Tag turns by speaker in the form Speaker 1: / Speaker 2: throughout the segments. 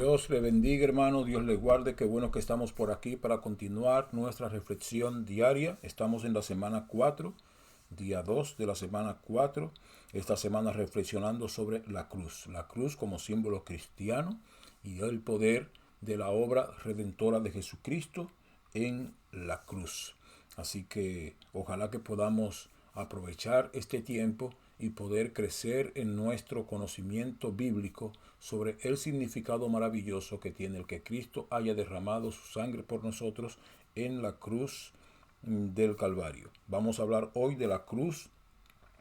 Speaker 1: Dios le bendiga, hermano. Dios le guarde. Qué bueno que estamos por aquí para continuar nuestra reflexión diaria. Estamos en la semana 4, día 2 de la semana 4. Esta semana reflexionando sobre la cruz. La cruz como símbolo cristiano y el poder de la obra redentora de Jesucristo en la cruz. Así que ojalá que podamos aprovechar este tiempo y poder crecer en nuestro conocimiento bíblico sobre el significado maravilloso que tiene el que Cristo haya derramado su sangre por nosotros en la cruz del Calvario. Vamos a hablar hoy de la cruz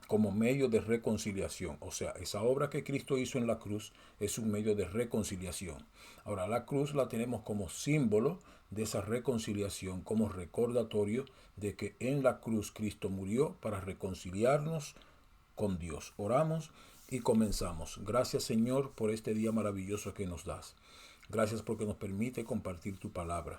Speaker 1: como medio de reconciliación. O sea, esa obra que Cristo hizo en la cruz es un medio de reconciliación. Ahora, la cruz la tenemos como símbolo de esa reconciliación, como recordatorio de que en la cruz Cristo murió para reconciliarnos con Dios. Oramos y comenzamos. Gracias, Señor, por este día maravilloso que nos das. Gracias porque nos permite compartir tu palabra.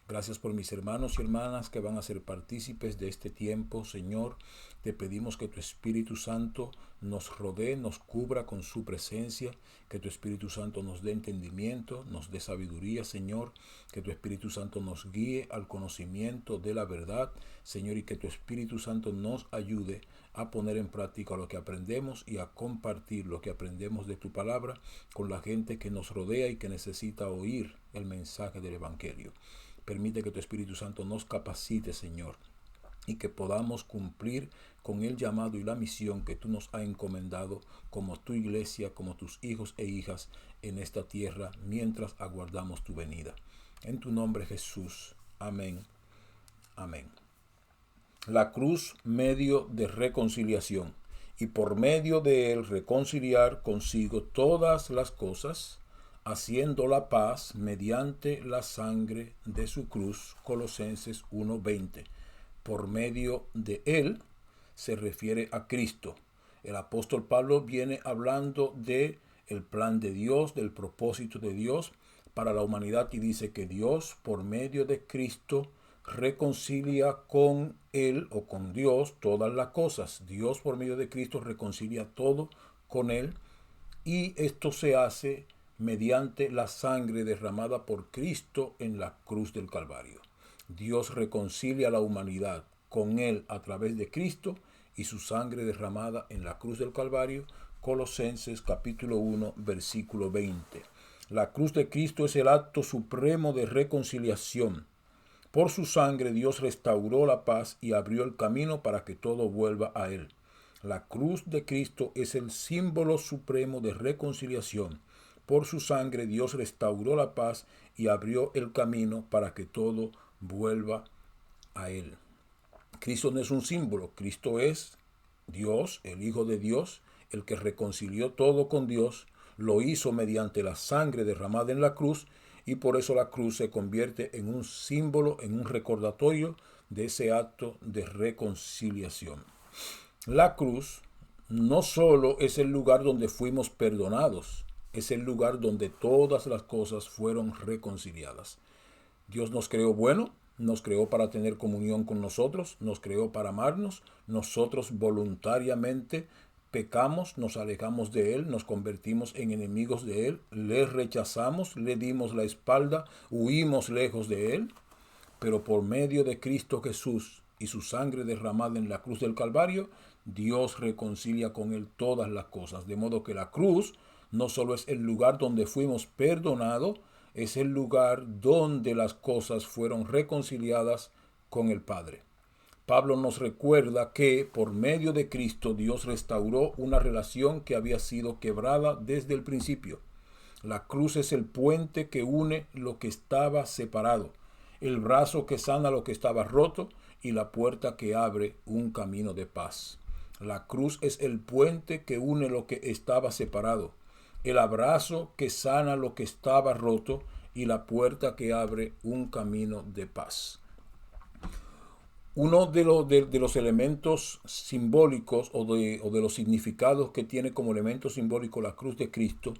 Speaker 1: Gracias por mis hermanos y hermanas que van a ser partícipes de este tiempo, Señor. Te pedimos que tu Espíritu Santo nos rodee, nos cubra con su presencia, que tu Espíritu Santo nos dé entendimiento, nos dé sabiduría, Señor, que tu Espíritu Santo nos guíe al conocimiento de la verdad, Señor, y que tu Espíritu Santo nos ayude a poner en práctica lo que aprendemos y a compartir lo que aprendemos de tu palabra con la gente que nos rodea y que necesita oír el mensaje del Evangelio. Permite que tu Espíritu Santo nos capacite, Señor, y que podamos cumplir con el llamado y la misión que tú nos has encomendado como tu iglesia, como tus hijos e hijas en esta tierra mientras aguardamos tu venida. En tu nombre, Jesús. Amén. Amén. La cruz, medio de reconciliación, y por medio de él reconciliar consigo todas las cosas, haciendo la paz mediante la sangre de su cruz. Colosenses 1:20. Por medio de él se refiere a Cristo. El apóstol Pablo viene hablando de el plan de Dios, del propósito de Dios para la humanidad, y dice que Dios por medio de Cristo reconcilia con él o con Dios todas las cosas. Dios por medio de Cristo reconcilia todo con él, y esto se hace mediante la sangre derramada por Cristo en la cruz del Calvario. Dios reconcilia a la humanidad con él a través de Cristo y su sangre derramada en la cruz del Calvario. Colosenses capítulo 1, versículo 20. La cruz de Cristo es el acto supremo de reconciliación. Por su sangre Dios restauró la paz y abrió el camino para que todo vuelva a él. La cruz de Cristo es el símbolo supremo de reconciliación. Por su sangre Dios restauró la paz y abrió el camino para que todo vuelva a él. Cristo no es un símbolo, Cristo es Dios, el Hijo de Dios, el que reconcilió todo con Dios, lo hizo mediante la sangre derramada en la cruz, y por eso la cruz se convierte en un símbolo, en un recordatorio de ese acto de reconciliación. La cruz no solo es el lugar donde fuimos perdonados, es el lugar donde todas las cosas fueron reconciliadas. Dios nos creó bueno, nos creó para tener comunión con nosotros, nos creó para amarnos. Nosotros voluntariamente pecamos, nos alejamos de Él, nos convertimos en enemigos de Él, le rechazamos, le dimos la espalda, huimos lejos de Él. Pero por medio de Cristo Jesús y su sangre derramada en la cruz del Calvario, Dios reconcilia con él todas las cosas. De modo que la cruz no solo es el lugar donde fuimos perdonados, es el lugar donde las cosas fueron reconciliadas con el Padre. Pablo nos recuerda que por medio de Cristo Dios restauró una relación que había sido quebrada desde el principio. La cruz es el puente que une lo que estaba separado, el brazo que sana lo que estaba roto y la puerta que abre un camino de paz. La cruz es el puente que une lo que estaba separado, el abrazo que sana lo que estaba roto y la puerta que abre un camino de paz. Uno de los elementos simbólicos o de los significados que tiene como elemento simbólico la cruz de Cristo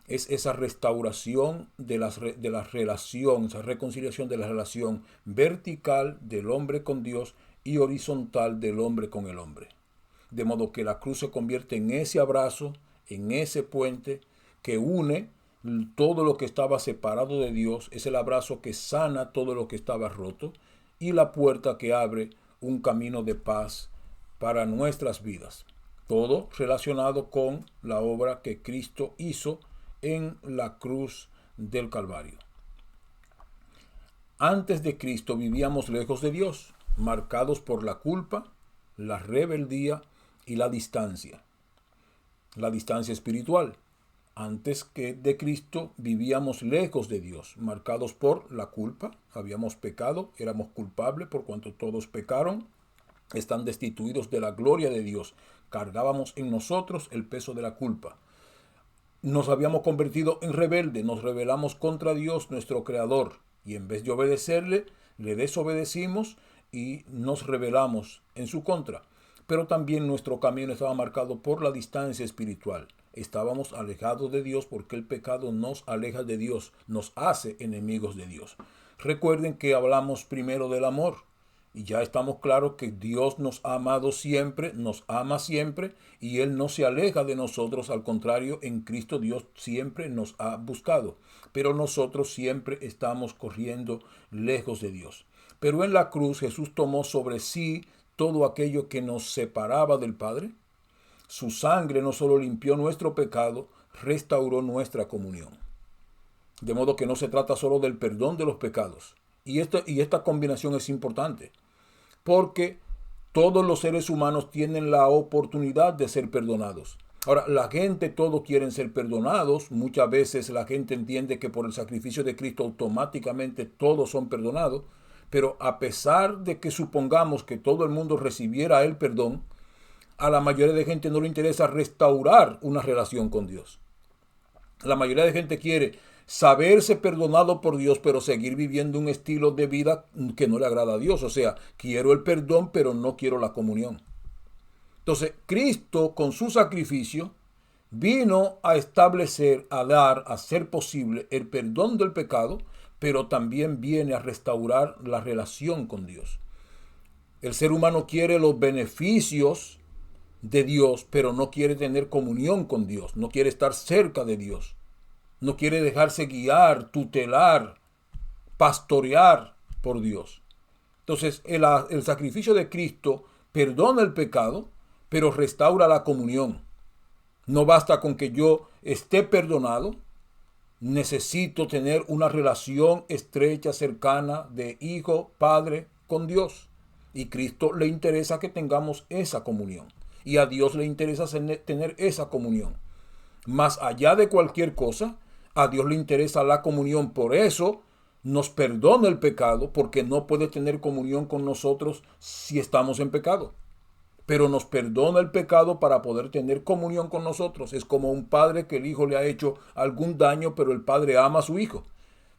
Speaker 1: es esa restauración de la relación, esa reconciliación de la relación vertical del hombre con Dios y horizontal del hombre con el hombre. De modo que la cruz se convierte en ese abrazo, en ese puente que une todo lo que estaba separado de Dios, es el abrazo que sana todo lo que estaba roto y la puerta que abre un camino de paz para nuestras vidas. Todo relacionado con la obra que Cristo hizo en la cruz del Calvario. Antes de Cristo vivíamos lejos de Dios, marcados por la culpa, la rebeldía y la distancia. La distancia espiritual. Antes que de Cristo vivíamos lejos de Dios, marcados por la culpa. Habíamos pecado, éramos culpables por cuanto todos pecaron. Están destituidos de la gloria de Dios. Cargábamos en nosotros el peso de la culpa. Nos habíamos convertido en rebeldes, nos rebelamos contra Dios, nuestro Creador. Y en vez de obedecerle, le desobedecimos y nos rebelamos en su contra. Pero también nuestro camino estaba marcado por la distancia espiritual. Estábamos alejados de Dios porque el pecado nos aleja de Dios, nos hace enemigos de Dios. Recuerden que hablamos primero del amor. Y ya estamos claros que Dios nos ha amado siempre, nos ama siempre, y Él no se aleja de nosotros. Al contrario, en Cristo Dios siempre nos ha buscado. Pero nosotros siempre estamos corriendo lejos de Dios. Pero en la cruz Jesús tomó sobre sí todo aquello que nos separaba del Padre. Su sangre no solo limpió nuestro pecado, restauró nuestra comunión. De modo que no se trata solo del perdón de los pecados. Y esta combinación es importante. Porque todos los seres humanos tienen la oportunidad de ser perdonados. Ahora, la gente, todos quieren ser perdonados. Muchas veces la gente entiende que por el sacrificio de Cristo automáticamente todos son perdonados. Pero a pesar de que supongamos que todo el mundo recibiera el perdón, a la mayoría de gente no le interesa restaurar una relación con Dios. La mayoría de gente quiere saberse perdonado por Dios, pero seguir viviendo un estilo de vida que no le agrada a Dios. O sea, quiero el perdón, pero no quiero la comunión. Entonces, Cristo, con su sacrificio, vino a establecer, a dar, a hacer posible el perdón del pecado, pero también viene a restaurar la relación con Dios. El ser humano quiere los beneficios de Dios, pero no quiere tener comunión con Dios, no quiere estar cerca de Dios. No quiere dejarse guiar, tutelar, pastorear por Dios. Entonces, el sacrificio de Cristo perdona el pecado, pero restaura la comunión. No basta con que yo esté perdonado. Necesito tener una relación estrecha, cercana, de hijo, padre, con Dios. Y Cristo le interesa que tengamos esa comunión. Y a Dios le interesa tener esa comunión. Más allá de cualquier cosa, a Dios le interesa la comunión. Por eso nos perdona el pecado, porque no puede tener comunión con nosotros si estamos en pecado. Pero nos perdona el pecado para poder tener comunión con nosotros. Es como un padre que el hijo le ha hecho algún daño, pero el padre ama a su hijo.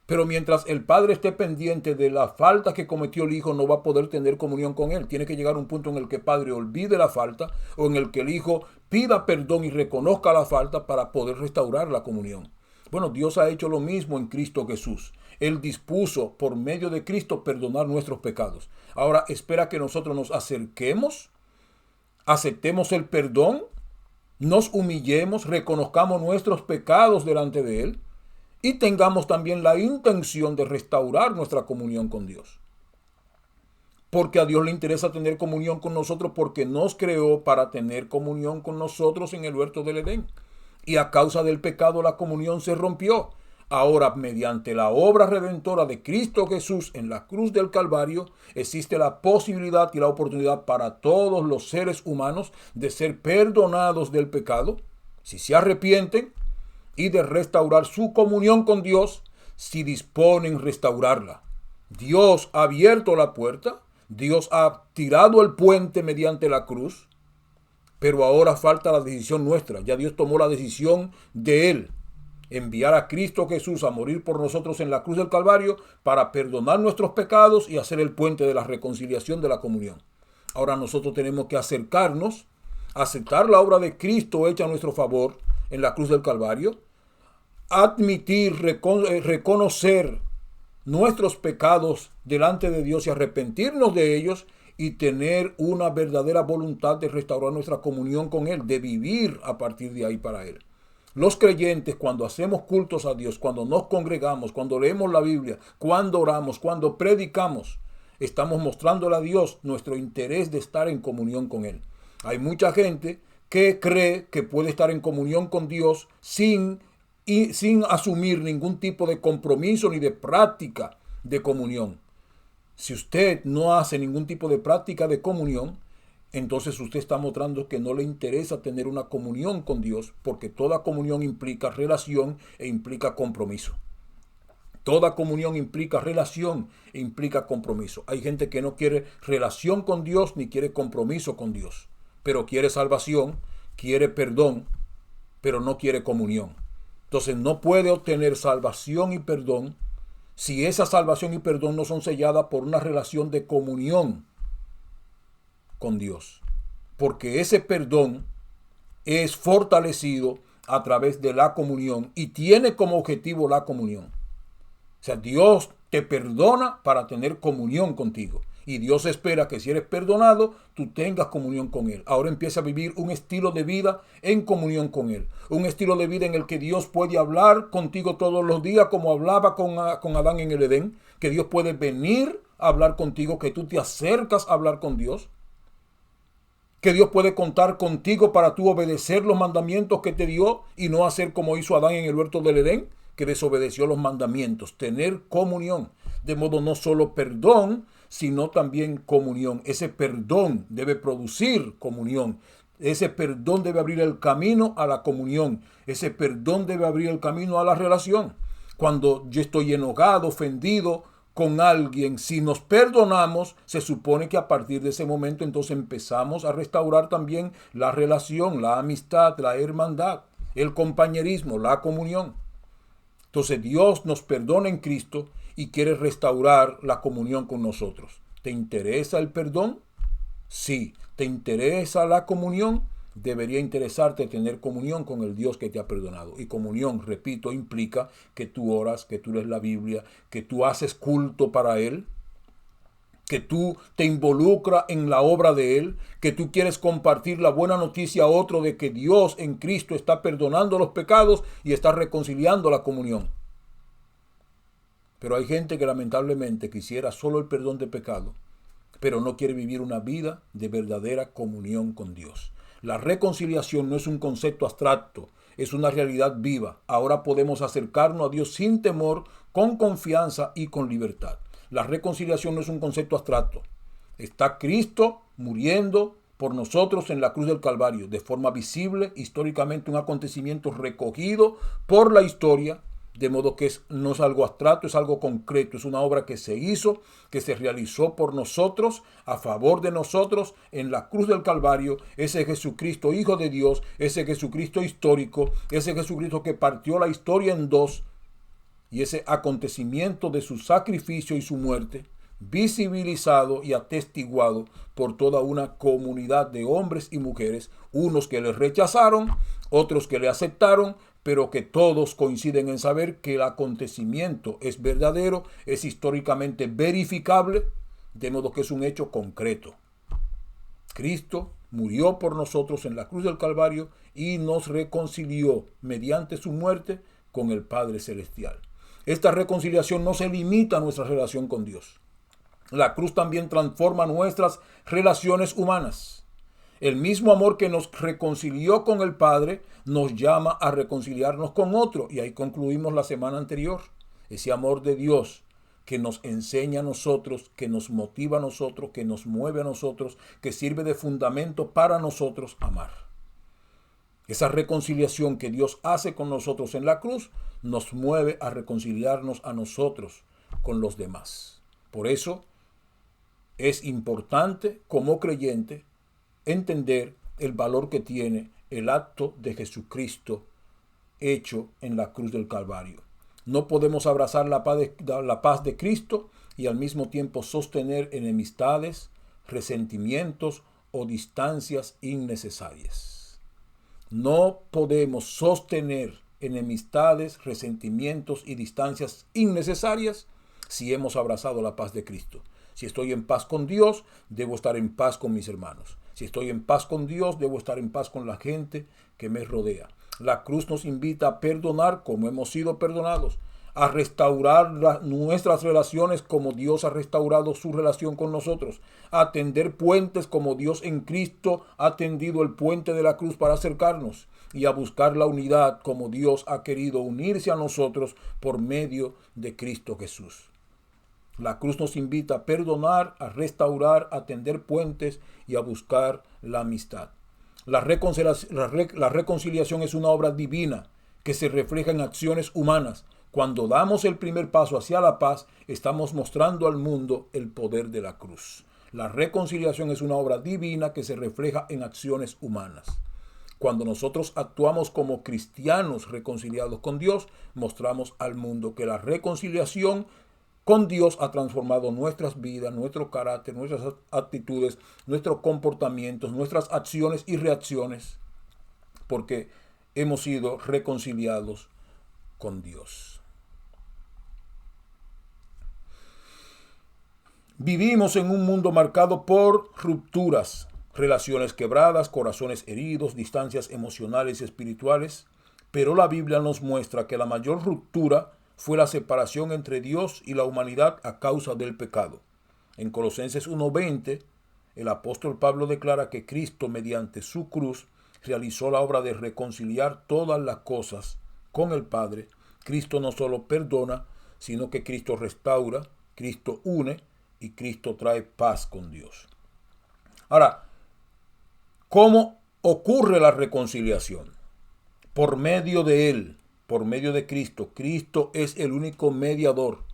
Speaker 1: Pero mientras el padre esté pendiente de la falta que cometió el hijo, no va a poder tener comunión con él. Tiene que llegar un punto en el que el padre olvide la falta, o en el que el hijo pida perdón y reconozca la falta para poder restaurar la comunión. Bueno, Dios ha hecho lo mismo en Cristo Jesús. Él dispuso por medio de Cristo perdonar nuestros pecados. Ahora espera que nosotros nos acerquemos, aceptemos el perdón, nos humillemos, reconozcamos nuestros pecados delante de Él y tengamos también la intención de restaurar nuestra comunión con Dios. Porque a Dios le interesa tener comunión con nosotros, porque nos creó para tener comunión con nosotros en el huerto del Edén. Y a causa del pecado la comunión se rompió. Ahora, mediante la obra redentora de Cristo Jesús en la cruz del Calvario, existe la posibilidad y la oportunidad para todos los seres humanos de ser perdonados del pecado, si se arrepienten, y de restaurar su comunión con Dios, si disponen restaurarla. Dios ha abierto la puerta, Dios ha tirado el puente mediante la cruz, pero ahora falta la decisión nuestra. Ya Dios tomó la decisión de Él. Enviar a Cristo Jesús a morir por nosotros en la cruz del Calvario para perdonar nuestros pecados y hacer el puente de la reconciliación de la comunión. Ahora nosotros tenemos que acercarnos, aceptar la obra de Cristo hecha a nuestro favor en la cruz del Calvario, admitir, reconocer nuestros pecados delante de Dios y arrepentirnos de ellos y tener una verdadera voluntad de restaurar nuestra comunión con Él, de vivir a partir de ahí para Él. Los creyentes, cuando hacemos cultos a Dios, cuando nos congregamos, cuando leemos la Biblia, cuando oramos, cuando predicamos, estamos mostrándole a Dios nuestro interés de estar en comunión con Él. Hay mucha gente que cree que puede estar en comunión con Dios sin asumir ningún tipo de compromiso ni de práctica de comunión. Si usted no hace ningún tipo de práctica de comunión, entonces usted está mostrando que no le interesa tener una comunión con Dios, porque toda comunión implica relación e implica compromiso. Toda comunión implica relación e implica compromiso. Hay gente que no quiere relación con Dios ni quiere compromiso con Dios, pero quiere salvación, quiere perdón, pero no quiere comunión. Entonces no puede obtener salvación y perdón si esa salvación y perdón no son selladas por una relación de comunión con Dios. Porque ese perdón es fortalecido a través de la comunión y tiene como objetivo la comunión. O sea, Dios te perdona para tener comunión contigo. Y Dios espera que si eres perdonado, tú tengas comunión con Él. Ahora empieza a vivir un estilo de vida en comunión con Él. Un estilo de vida en el que Dios puede hablar contigo todos los días como hablaba con Adán en el Edén. Que Dios puede venir a hablar contigo, que tú te acercas a hablar con Dios. Que Dios puede contar contigo para tú obedecer los mandamientos que te dio y no hacer como hizo Adán en el huerto del Edén, que desobedeció los mandamientos. Tener comunión. De modo no solo perdón, sino también comunión. Ese perdón debe producir comunión. Ese perdón debe abrir el camino a la comunión. Ese perdón debe abrir el camino a la relación. Cuando yo estoy enojado, ofendido con alguien, si nos perdonamos, se supone que a partir de ese momento entonces empezamos a restaurar también la relación, la amistad, la hermandad, el compañerismo, la comunión. Entonces Dios nos perdona en Cristo y quiere restaurar la comunión con nosotros. ¿Te interesa el perdón? Sí. ¿Te interesa la comunión? Debería interesarte tener comunión con el Dios que te ha perdonado. Y comunión, repito, implica que tú oras, que tú lees la Biblia, que tú haces culto para Él, que tú te involucras en la obra de Él, que tú quieres compartir la buena noticia a otro de que Dios en Cristo está perdonando los pecados y está reconciliando la comunión. Pero hay gente que lamentablemente quisiera solo el perdón de pecado, pero no quiere vivir una vida de verdadera comunión con Dios. La reconciliación no es un concepto abstracto, es una realidad viva. Ahora podemos acercarnos a Dios sin temor, con confianza y con libertad. La reconciliación no es un concepto abstracto. Está Cristo muriendo por nosotros en la cruz del Calvario, de forma visible, históricamente un acontecimiento recogido por la historia, de modo que no es algo abstracto, es algo concreto, es una obra que se hizo, que se realizó por nosotros, a favor de nosotros, en la cruz del Calvario. Ese Jesucristo, Hijo de Dios, ese Jesucristo histórico, ese Jesucristo que partió la historia en dos, y ese acontecimiento de su sacrificio y su muerte, visibilizado y atestiguado por toda una comunidad de hombres y mujeres, unos que le rechazaron, otros que le aceptaron, pero que todos coinciden en saber que el acontecimiento es verdadero, es históricamente verificable, de modo que es un hecho concreto. Cristo murió por nosotros en la cruz del Calvario y nos reconcilió mediante su muerte con el Padre Celestial. Esta reconciliación no se limita a nuestra relación con Dios. La cruz también transforma nuestras relaciones humanas. El mismo amor que nos reconcilió con el Padre nos llama a reconciliarnos con otro. Y ahí concluimos la semana anterior. Ese amor de Dios que nos enseña a nosotros, que nos motiva a nosotros, que nos mueve a nosotros, que sirve de fundamento para nosotros amar. Esa reconciliación que Dios hace con nosotros en la cruz nos mueve a reconciliarnos a nosotros con los demás. Por eso es importante como creyente entender el valor que tiene el acto de Jesucristo hecho en la cruz del Calvario. No podemos abrazar la paz de Cristo y al mismo tiempo sostener enemistades, resentimientos o distancias innecesarias. No podemos sostener enemistades, resentimientos y distancias innecesarias si hemos abrazado la paz de Cristo. Si estoy en paz con Dios, debo estar en paz con mis hermanos. Si estoy en paz con Dios, debo estar en paz con la gente que me rodea. La cruz nos invita a perdonar como hemos sido perdonados, a restaurar nuestras relaciones como Dios ha restaurado su relación con nosotros, a tender puentes como Dios en Cristo ha tendido el puente de la cruz para acercarnos, y a buscar la unidad como Dios ha querido unirse a nosotros por medio de Cristo Jesús. La cruz nos invita a perdonar, a restaurar, a tender puentes y a buscar la amistad. La reconciliación es una obra divina que se refleja en acciones humanas. Cuando damos el primer paso hacia la paz, estamos mostrando al mundo el poder de la cruz. La reconciliación es una obra divina que se refleja en acciones humanas. Cuando nosotros actuamos como cristianos reconciliados con Dios, mostramos al mundo que la reconciliación con Dios ha transformado nuestras vidas, nuestro carácter, nuestras actitudes, nuestros comportamientos, nuestras acciones y reacciones, porque hemos sido reconciliados con Dios. Vivimos en un mundo marcado por rupturas, relaciones quebradas, corazones heridos, distancias emocionales y espirituales, pero la Biblia nos muestra que la mayor ruptura fue la separación entre Dios y la humanidad a causa del pecado. En Colosenses 1:20, el apóstol Pablo declara que Cristo, mediante su cruz, realizó la obra de reconciliar todas las cosas con el Padre. Cristo no solo perdona, sino que Cristo restaura, Cristo une y Cristo trae paz con Dios. Ahora, ¿cómo ocurre la reconciliación? Por medio de Él, por medio de Cristo. Cristo es el único mediador,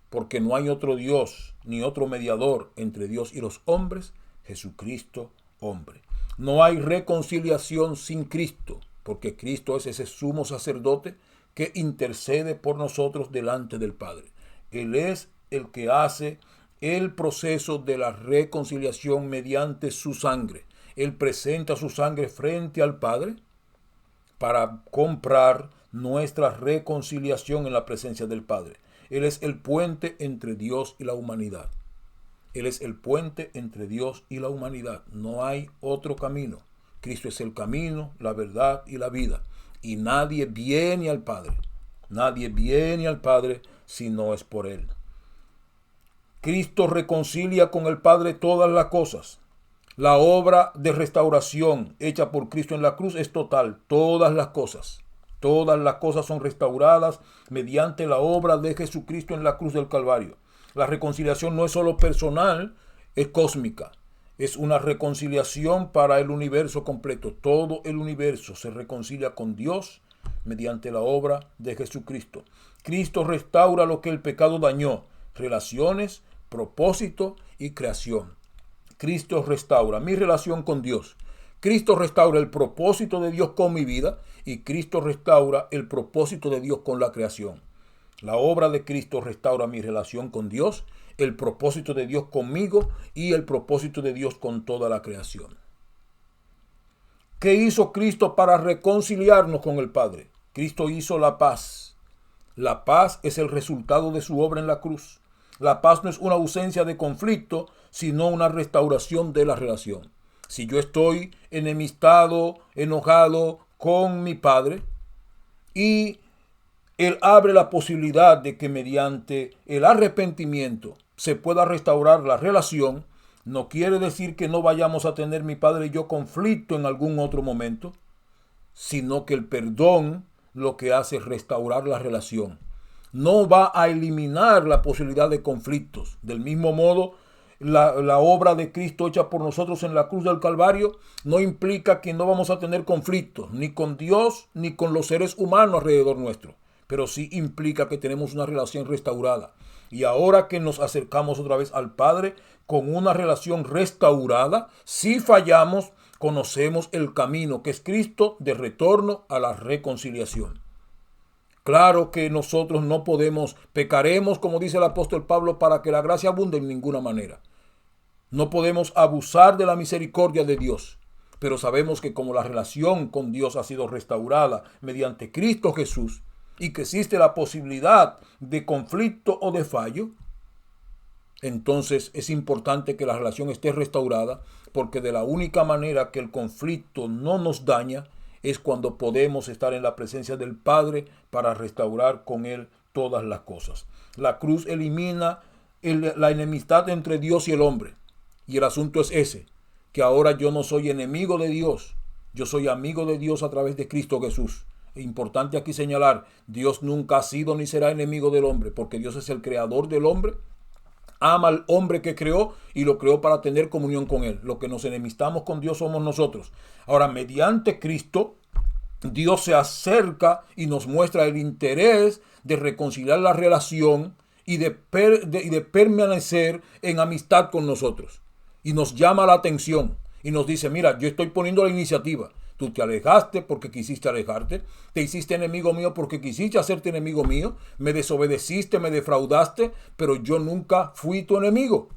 Speaker 1: porque no hay otro Dios ni otro mediador entre Dios y los hombres, Jesucristo hombre. No hay reconciliación sin Cristo, porque Cristo es ese sumo sacerdote que intercede por nosotros delante del Padre. Él es el que hace el proceso de la reconciliación mediante su sangre. Él presenta su sangre frente al Padre para comprar nuestra reconciliación en la presencia del Padre. Él es el puente entre Dios y la humanidad. Él es el puente entre Dios y la humanidad. No hay otro camino. Cristo es el camino, la verdad y la vida. Y nadie viene al Padre. Nadie viene al Padre si no es por Él. Cristo reconcilia con el Padre todas las cosas. La obra de restauración hecha por Cristo en la cruz es total. Todas las cosas son restauradas mediante la obra de Jesucristo en la cruz del Calvario. La reconciliación no es solo personal, es cósmica. Es una reconciliación para el universo completo. Todo el universo se reconcilia con Dios mediante la obra de Jesucristo. Cristo restaura lo que el pecado dañó: relaciones, propósito y creación. Cristo restaura mi relación con Dios. Cristo restaura el propósito de Dios con mi vida y Cristo restaura el propósito de Dios con la creación. La obra de Cristo restaura mi relación con Dios, el propósito de Dios conmigo y el propósito de Dios con toda la creación. ¿Qué hizo Cristo para reconciliarnos con el Padre? Cristo hizo la paz. La paz es el resultado de su obra en la cruz. La paz no es una ausencia de conflicto, sino una restauración de la relación. Si yo estoy enemistado, enojado con mi padre, y Él abre la posibilidad de que mediante el arrepentimiento se pueda restaurar la relación, no quiere decir que no vayamos a tener mi padre y yo conflicto en algún otro momento, sino que el perdón lo que hace es restaurar la relación. No va a eliminar la posibilidad de conflictos. Del mismo modo, la obra de Cristo hecha por nosotros en la cruz del Calvario no implica que no vamos a tener conflictos, ni con Dios, ni con los seres humanos alrededor nuestro. Pero sí implica que tenemos una relación restaurada. Y ahora que nos acercamos otra vez al Padre con una relación restaurada, si fallamos, conocemos el camino que es Cristo de retorno a la reconciliación. Claro que nosotros no podemos, pecaremos, como dice el apóstol Pablo, para que la gracia abunde en ninguna manera. No podemos abusar de la misericordia de Dios, pero sabemos que como la relación con Dios ha sido restaurada mediante Cristo Jesús y que existe la posibilidad de conflicto o de fallo, entonces es importante que la relación esté restaurada, porque de la única manera que el conflicto no nos daña es cuando podemos estar en la presencia del Padre para restaurar con Él todas las cosas. La cruz elimina la enemistad entre Dios y el hombre. Y el asunto es ese, que ahora yo no soy enemigo de Dios, yo soy amigo de Dios a través de Cristo Jesús. Es importante aquí señalar, Dios nunca ha sido ni será enemigo del hombre, porque Dios es el creador del hombre, ama al hombre que creó y lo creó para tener comunión con él. Los que nos enemistamos con Dios somos nosotros. Ahora, mediante Cristo, Dios se acerca y nos muestra el interés de reconciliar la relación y de permanecer en amistad con nosotros. Y nos llama la atención y nos dice, mira, yo estoy poniendo la iniciativa. Tú te alejaste porque quisiste alejarte. Te hiciste enemigo mío porque quisiste hacerte enemigo mío. Me desobedeciste, me defraudaste, pero yo nunca fui tu enemigo.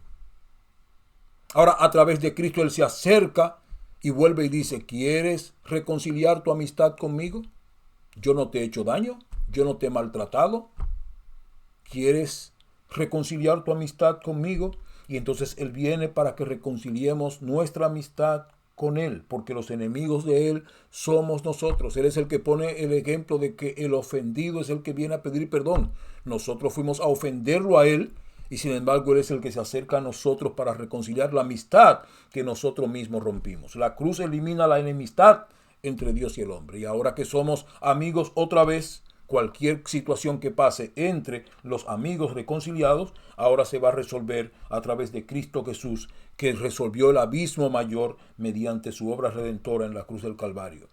Speaker 1: Ahora, a través de Cristo, Él se acerca y vuelve y dice, ¿quieres reconciliar tu amistad conmigo? Yo no te he hecho daño, yo no te he maltratado. ¿Quieres reconciliar tu amistad conmigo? Y entonces Él viene para que reconciliemos nuestra amistad con Él, porque los enemigos de Él somos nosotros. Él es el que pone el ejemplo de que el ofendido es el que viene a pedir perdón. Nosotros fuimos a ofenderlo a Él y sin embargo Él es el que se acerca a nosotros para reconciliar la amistad que nosotros mismos rompimos. La cruz elimina la enemistad entre Dios y el hombre. Y ahora que somos amigos otra vez, cualquier situación que pase entre los amigos reconciliados, ahora se va a resolver a través de Cristo Jesús, que resolvió el abismo mayor mediante su obra redentora en la cruz del Calvario.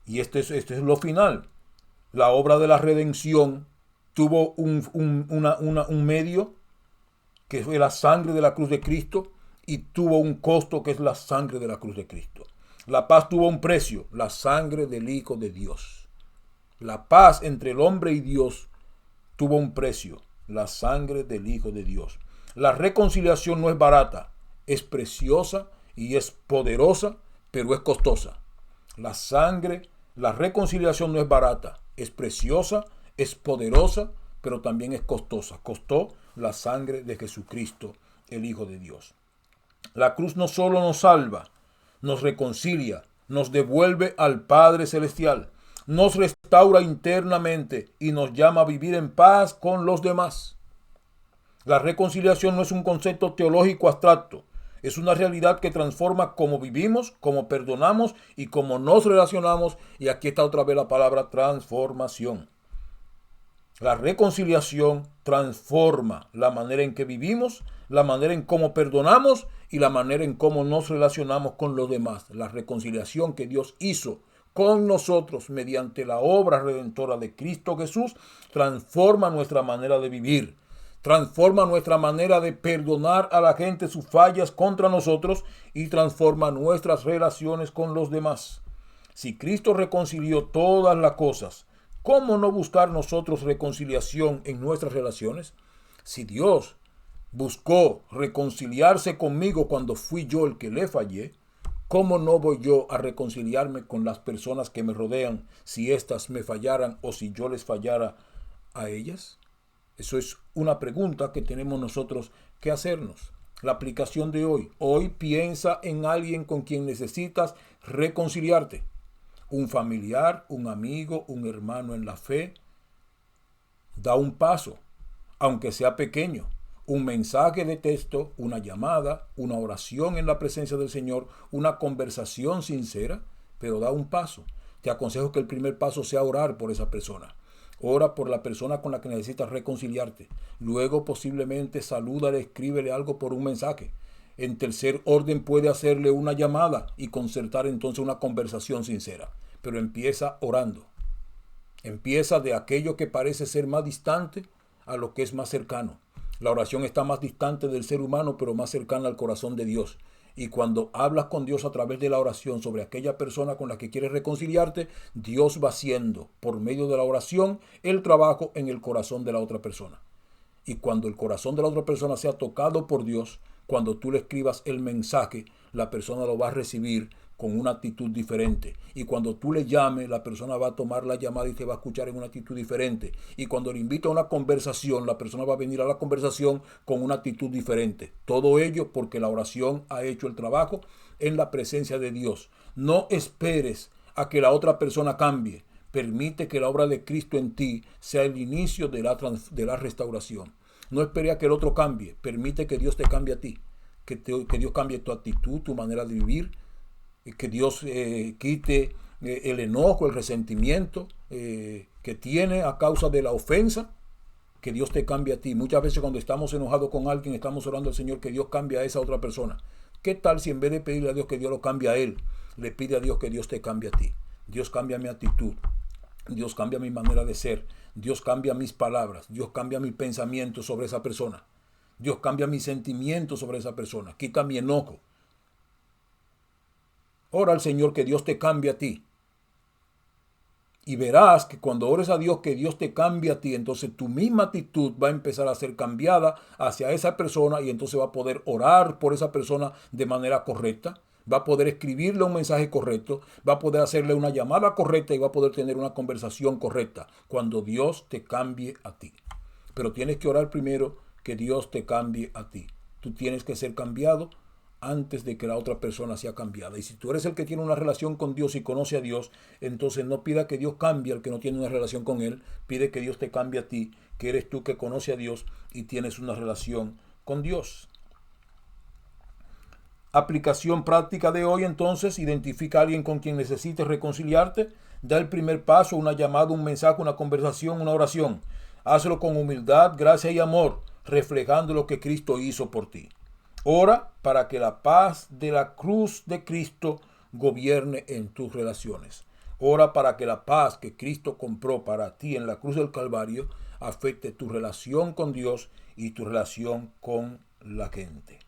Speaker 1: Y este es lo final. La obra de la redención tuvo un medio, que fue la sangre de la cruz de Cristo, y tuvo un costo, que es la sangre de la cruz de Cristo. La paz tuvo un precio, la sangre del Hijo de Dios. La paz entre el hombre y Dios tuvo un precio, la sangre del Hijo de Dios. La reconciliación no es barata, es preciosa y es poderosa, pero es costosa. La reconciliación no es barata, es preciosa, es poderosa, pero también es costosa. Costó la sangre de Jesucristo, el Hijo de Dios. La cruz no solo nos salva, nos reconcilia, nos devuelve al Padre Celestial, nos restaura internamente y nos llama a vivir en paz con los demás. La reconciliación no es un concepto teológico abstracto, es una realidad que transforma cómo vivimos, cómo perdonamos y cómo nos relacionamos. Y aquí está otra vez la palabra transformación. La reconciliación transforma la manera en que vivimos, la manera en cómo perdonamos y la manera en cómo nos relacionamos con los demás. La reconciliación que Dios hizo con nosotros mediante la obra redentora de Cristo Jesús transforma nuestra manera de vivir, transforma nuestra manera de perdonar a la gente sus fallas contra nosotros y transforma nuestras relaciones con los demás. Si Cristo reconcilió todas las cosas, ¿cómo no buscar nosotros reconciliación en nuestras relaciones? Si Dios buscó reconciliarse conmigo cuando fui yo el que le fallé, ¿cómo no voy yo a reconciliarme con las personas que me rodean si éstas me fallaran o si yo les fallara a ellas? Eso es una pregunta que tenemos nosotros que hacernos. La aplicación de hoy. Hoy piensa en alguien con quien necesitas reconciliarte. Un familiar, un amigo, un hermano en la fe. Da un paso, aunque sea pequeño. Un mensaje de texto, una llamada, una oración en la presencia del Señor, una conversación sincera, pero da un paso. Te aconsejo que el primer paso sea orar por esa persona. Ora por la persona con la que necesitas reconciliarte. Luego posiblemente salúdale, escríbele algo por un mensaje. En tercer orden puede hacerle una llamada y concertar entonces una conversación sincera. Pero empieza orando. Empieza de aquello que parece ser más distante a lo que es más cercano. La oración está más distante del ser humano, pero más cercana al corazón de Dios. Y cuando hablas con Dios a través de la oración sobre aquella persona con la que quieres reconciliarte, Dios va haciendo, por medio de la oración, el trabajo en el corazón de la otra persona. Y cuando el corazón de la otra persona sea tocado por Dios, cuando tú le escribas el mensaje, la persona lo va a recibir con una actitud diferente. Y cuando tú le llames, la persona va a tomar la llamada y te va a escuchar en una actitud diferente. Y cuando le invito a una conversación, la persona va a venir a la conversación con una actitud diferente. Todo ello porque la oración ha hecho el trabajo en la presencia de Dios. No esperes a que la otra persona cambie. Permite que la obra de Cristo en ti sea el inicio de la restauración. No espere a que el otro cambie. Permite que Dios te cambie a ti. Que Dios cambie tu actitud, tu manera de vivir. Que Dios quite el enojo, el resentimiento que tiene a causa de la ofensa. Que Dios te cambie a ti. Muchas veces cuando estamos enojados con alguien, estamos orando al Señor que Dios cambie a esa otra persona. ¿Qué tal si en vez de pedirle a Dios que Dios lo cambie a él, le pide a Dios que Dios te cambie a ti? Dios cambia mi actitud. Dios cambia mi manera de ser. Dios cambia mis palabras. Dios cambia mi pensamiento sobre esa persona. Dios cambia mis sentimientos sobre esa persona. Quita mi enojo. Ora al Señor que Dios te cambie a ti. Y verás que cuando ores a Dios que Dios te cambie a ti, entonces tu misma actitud va a empezar a ser cambiada hacia esa persona y entonces va a poder orar por esa persona de manera correcta. Va a poder escribirle un mensaje correcto, va a poder hacerle una llamada correcta y va a poder tener una conversación correcta cuando Dios te cambie a ti. Pero tienes que orar primero que Dios te cambie a ti. Tú tienes que ser cambiado antes de que la otra persona sea cambiada. Y si tú eres el que tiene una relación con Dios y conoce a Dios, entonces no pida que Dios cambie al que no tiene una relación con Él. Pide que Dios te cambie a ti, que eres tú que conoce a Dios y tienes una relación con Dios. Aplicación práctica de hoy, entonces, identifica a alguien con quien necesites reconciliarte. Da el primer paso, una llamada, un mensaje, una conversación, una oración. Hazlo con humildad, gracia y amor, reflejando lo que Cristo hizo por ti. Ora para que la paz de la cruz de Cristo gobierne en tus relaciones. Ora para que la paz que Cristo compró para ti en la cruz del Calvario afecte tu relación con Dios y tu relación con la gente.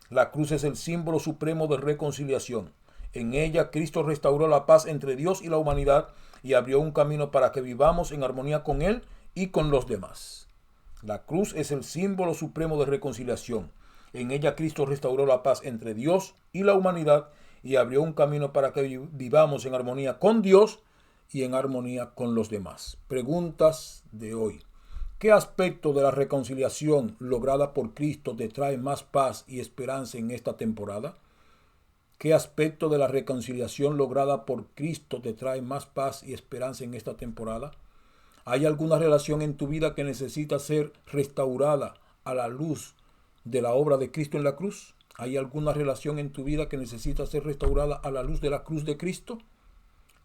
Speaker 1: La cruz es el símbolo supremo de reconciliación. En ella Cristo restauró la paz entre Dios y la humanidad y abrió un camino para que vivamos en armonía con Él y con los demás. La cruz es el símbolo supremo de reconciliación. En ella Cristo restauró la paz entre Dios y la humanidad y abrió un camino para que vivamos en armonía con Dios y en armonía con los demás. Preguntas de hoy. ¿Qué aspecto de la reconciliación lograda por Cristo te trae más paz y esperanza en esta temporada? ¿Qué aspecto de la reconciliación lograda por Cristo te trae más paz y esperanza en esta temporada? ¿Hay alguna relación en tu vida que necesita ser restaurada a la luz de la obra de Cristo en la cruz? ¿Hay alguna relación en tu vida que necesita ser restaurada a la luz de la cruz de Cristo?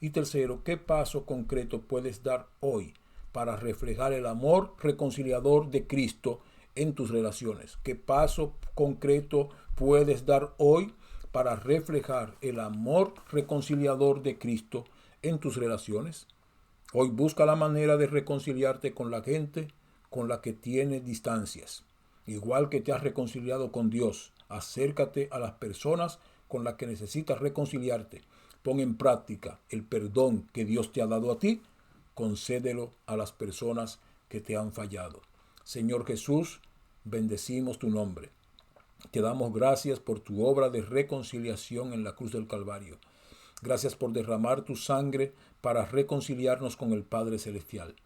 Speaker 1: Y tercero, ¿qué paso concreto puedes dar hoy para reflejar el amor reconciliador de Cristo en tus relaciones? ¿Qué paso concreto puedes dar hoy para reflejar el amor reconciliador de Cristo en tus relaciones? Hoy busca la manera de reconciliarte con la gente con la que tienes distancias. Igual que te has reconciliado con Dios, acércate a las personas con las que necesitas reconciliarte. Pon en práctica el perdón que Dios te ha dado a ti. Concédelo a las personas que te han fallado. Señor Jesús, bendecimos tu nombre. Te damos gracias por tu obra de reconciliación en la cruz del Calvario. Gracias por derramar tu sangre para reconciliarnos con el Padre Celestial.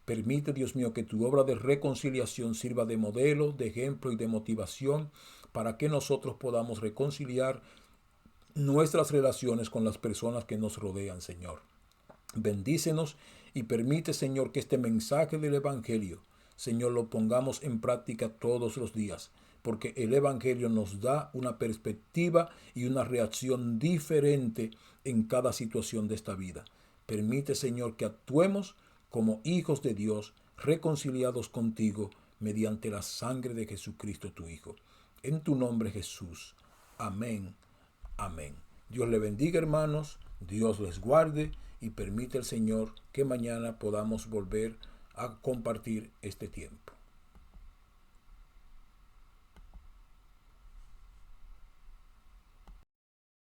Speaker 1: Permite, Dios mío, que tu obra de reconciliación sirva de modelo, de ejemplo y de motivación para que nosotros podamos reconciliar nuestras relaciones con las personas que nos rodean, Señor. Bendícenos y permite, Señor, que este mensaje del Evangelio, Señor, lo pongamos en práctica todos los días, porque el Evangelio nos da una perspectiva y una reacción diferente en cada situación de esta vida. Permite, Señor, que actuemos como hijos de Dios, reconciliados contigo mediante la sangre de Jesucristo tu Hijo. En tu nombre, Jesús. Amén. Amén. Dios le bendiga, hermanos. Dios les guarde y permite el Señor que mañana podamos volver a compartir este tiempo.